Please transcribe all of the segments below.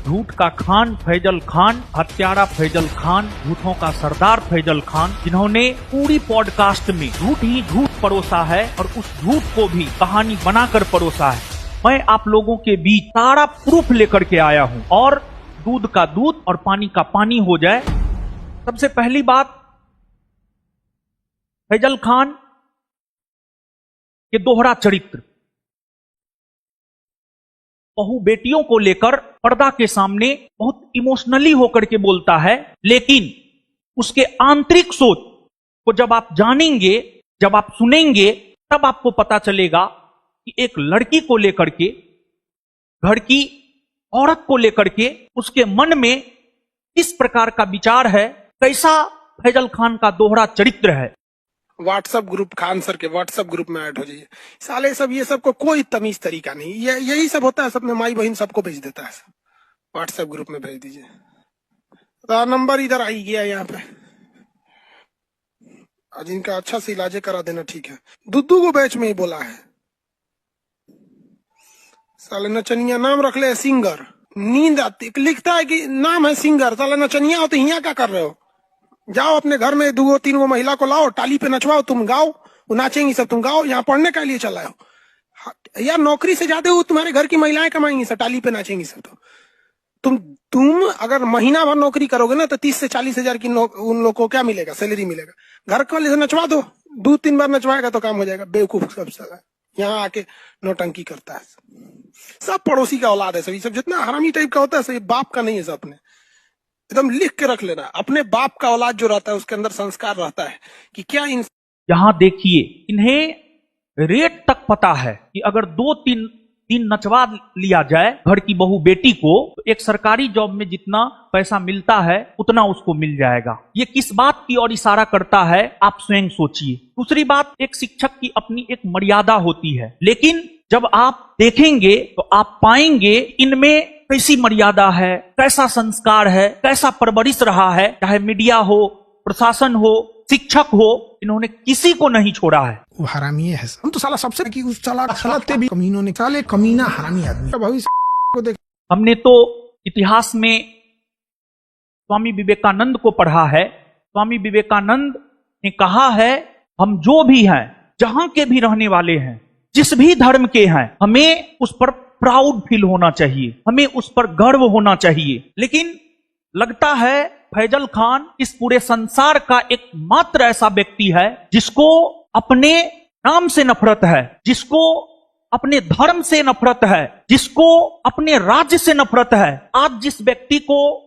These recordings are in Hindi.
झूठ का खान फैजल खान, हत्यारा फैजल खान, झूठों का सरदार फैजल खान, जिन्होंने पूरी पॉडकास्ट में झूठ ही झूठ परोसा है और उस झूठ को भी कहानी बनाकर परोसा है। मैं आप लोगों के बीच सारा प्रूफ लेकर के आया हूं और दूध का दूध और पानी का पानी हो जाए। सबसे पहली बात, फैजल खान के दोहरा चरित्र, बहू बेटियों को लेकर पर्दा के सामने बहुत इमोशनली होकर के बोलता है, लेकिन उसके आंतरिक सोच को जब आप जानेंगे, जब आप सुनेंगे, तब आपको पता चलेगा कि एक लड़की को लेकर के, घर की औरत को लेकर के उसके मन में किस प्रकार का विचार है, कैसा फैजल खान का दोहरा चरित्र है। व्हाट्सएप ग्रुप, खान सर के व्हाट्सएप ग्रुप में ऐड हो जाइए। साले सब ये सब को कोई तमीज तरीका नहीं, यही सब होता है, सब में माई बहन सबको भेज देता है। व्हाट्सएप ग्रुप में भेज दीजिए, तो नंबर इधर आई गया यहाँ पे। आज इनका अच्छा से इलाज करा देना, ठीक है। दुद्दू को बैच में ही बोला है, साले नचनिया नाम रख ले सिंगर, नींद आती, लिखता है कि नाम है सिंगर, साले नचनिया हो तो यहाँ क्या कर रहे हो? जाओ अपने घर में 2-3 गो महिला को लाओ, टाली पे नचवाओ, तुम गाओ, वो नाचेंगी सब, तुम गाओ। यहाँ पढ़ने के लिए चला हो यार, नौकरी से जाते हो, तुम्हारे घर की महिलाएं कमाएंगी सब, टाली पे नाचेंगी सब। तो तुम अगर महीना भर नौकरी करोगे ना तो 30 से 40 हजार की उन लोगों को क्या मिलेगा, सैलरी मिलेगा। घर वाले से नचवा दो, 2-3 बार नचवाएगा तो काम हो जाएगा। बेवकूफ सब साला यहाँ आके नौटंकी करता है। सब पड़ोसी का औलाद है, सभी सब जितना हरामी टाइप का होता है, सभी बाप का नहीं है। सब अपने एकदम लिख के रख लेना, अपने बाप का औलाद जो रहता है उसके अंदर संस्कार रहता है कि क्या इन। यहां देखिए, इन्हें रेट तक पता है कि अगर 2-3 दिन नचवा लिया जाए घर की बहू बेटी को, तो एक सरकारी जॉब में जितना पैसा मिलता है उतना उसको मिल जाएगा। ये किस बात की ओर इशारा करता है, आप स्वयं सोचिए। दूसरी बात, एक शिक्षक की अपनी एक मर्यादा होती है, लेकिन जब आप देखेंगे तो आप पाएंगे इनमें कैसी मर्यादा है, कैसा संस्कार है, कैसा परवरिश रहा है। चाहे मीडिया हो, प्रशासन हो, शिक्षक हो, इन्होंने किसी को नहीं छोड़ा है। वो हरामी है। हम तो साला सबसे कि उस साला चलाते भी कमीनों ने, साले कमीना हरामी आदमी भविष्य को देख। हमने तो इतिहास में स्वामी विवेकानंद को पढ़ा है। स्वामी विवेकानंद ने कहा है, हम जो भी हैं, जहां के भी रहने वाले हैं, जिस भी धर्म के हैं, हमें उस पर प्राउड फील होना चाहिए, हमें उस पर गर्व होना चाहिए। लेकिन लगता है फैजल खान इस पूरे संसार का एकमात्र ऐसा व्यक्ति है जिसको अपने नाम से नफरत है, जिसको अपने धर्म से नफरत है, जिसको अपने राज्य से नफरत है। आज जिस व्यक्ति को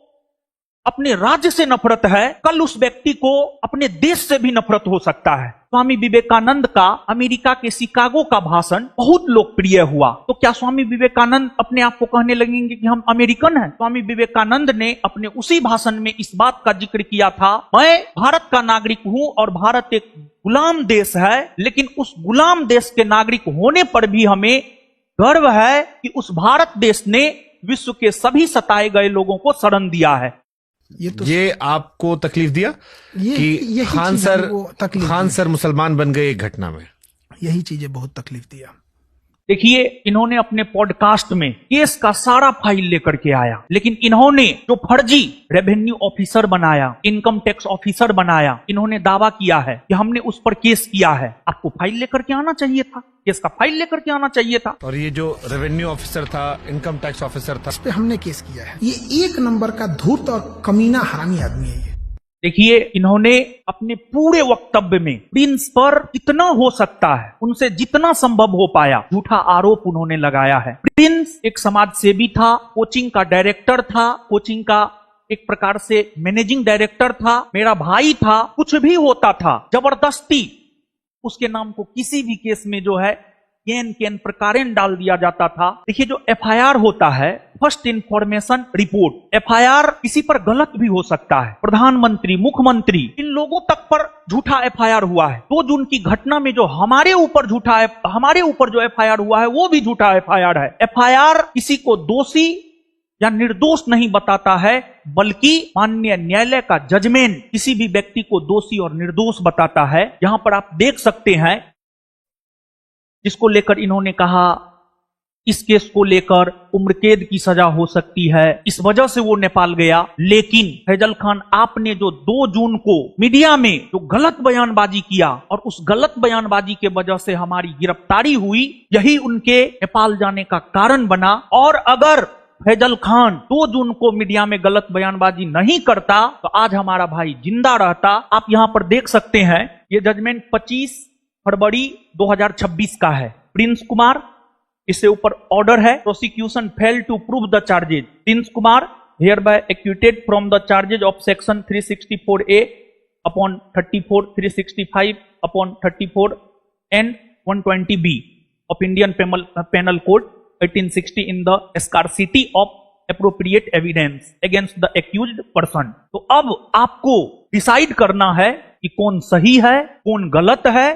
अपने राज्य से नफरत है, कल उस व्यक्ति को अपने देश से भी नफरत हो सकता है। स्वामी विवेकानंद का अमेरिका के शिकागो का भाषण बहुत लोकप्रिय हुआ, तो क्या स्वामी विवेकानंद अपने आप को कहने लगेंगे कि हम अमेरिकन हैं? स्वामी विवेकानंद ने अपने उसी भाषण में इस बात का जिक्र किया था, मैं भारत का नागरिक हूं और भारत एक गुलाम देश है, लेकिन उस गुलाम देश के नागरिक होने पर भी हमें गर्व है कि उस भारत देश ने विश्व के सभी सताए गए लोगों को शरण दिया है। ये आपको तकलीफ दिया कि खान सर मुसलमान बन गए एक घटना में? यही चीजें बहुत तकलीफ दिया। देखिए, इन्होंने अपने पॉडकास्ट में केस का सारा फाइल लेकर के आया, लेकिन इन्होंने जो फर्जी रेवेन्यू ऑफिसर बनाया, इनकम टैक्स ऑफिसर बनाया, इन्होंने दावा किया है कि हमने उस पर केस किया है। आपको फाइल लेकर के आना चाहिए था, केस का फाइल लेकर के आना चाहिए था। और ये जो रेवेन्यू ऑफिसर था, इनकम टैक्स ऑफिसर था, इस पे हमने केस किया है। ये 1 नंबर का धूर्त और कमीना हरामी आदमी है। देखिए, इन्होंने अपने पूरे वक्तव्य में प्रिंस पर जितना हो सकता है, उनसे जितना संभव हो पाया, झूठा आरोप उन्होंने लगाया है। प्रिंस एक समाज सेवी था, कोचिंग का डायरेक्टर था, कोचिंग का एक प्रकार से मैनेजिंग डायरेक्टर था, मेरा भाई था, कुछ भी होता था, जबरदस्ती उसके नाम को किसी भी केस में जो है केन प्रकारेण डाल दिया जाता था। देखिए, जो एफआईआर होता है, फर्स्ट इंफॉर्मेशन रिपोर्ट, एफआईआर किसी पर गलत भी हो सकता है। प्रधानमंत्री, मुख्यमंत्री, इन लोगों तक पर झूठा एफआईआर हुआ है। 2 जून की घटना में जो हमारे ऊपर जो एफआईआर हुआ है वो भी झूठा एफआईआर है। एफआईआर किसी को दोषी या निर्दोष नहीं बताता है, बल्कि माननीय न्यायालय का जजमेंट किसी भी व्यक्ति को दोषी और निर्दोष बताता है। यहां पर आप देख सकते हैं, जिसको लेकर इन्होंने कहा इस केस को लेकर उम्र कैद की सजा हो सकती है, इस वजह से वो नेपाल गया। लेकिन फैजल खान, आपने जो 2 जून को मीडिया में जो गलत बयानबाजी किया और उस गलत बयानबाजी के वजह से हमारी गिरफ्तारी हुई, यही उनके नेपाल जाने का कारण बना। और अगर फैजल खान 2 जून को मीडिया में गलत बयानबाजी नहीं करता तो आज हमारा भाई जिंदा रहता। आप यहां पर देख सकते हैं, ये जजमेंट 25 फरवरी 2026 का है। प्रिंस कुमार, इससे ऊपर ऑर्डर है, prosecution fail to prove the charges. Prince Kumar hereby acquitted from the charges of section 364A upon 34, 365 upon 34 and 120B of Indian penal code 1860 in the scarcity of appropriate evidence against the accused person। तो अब आपको डिसाइड करना है कि कौन सही है, कौन गलत है।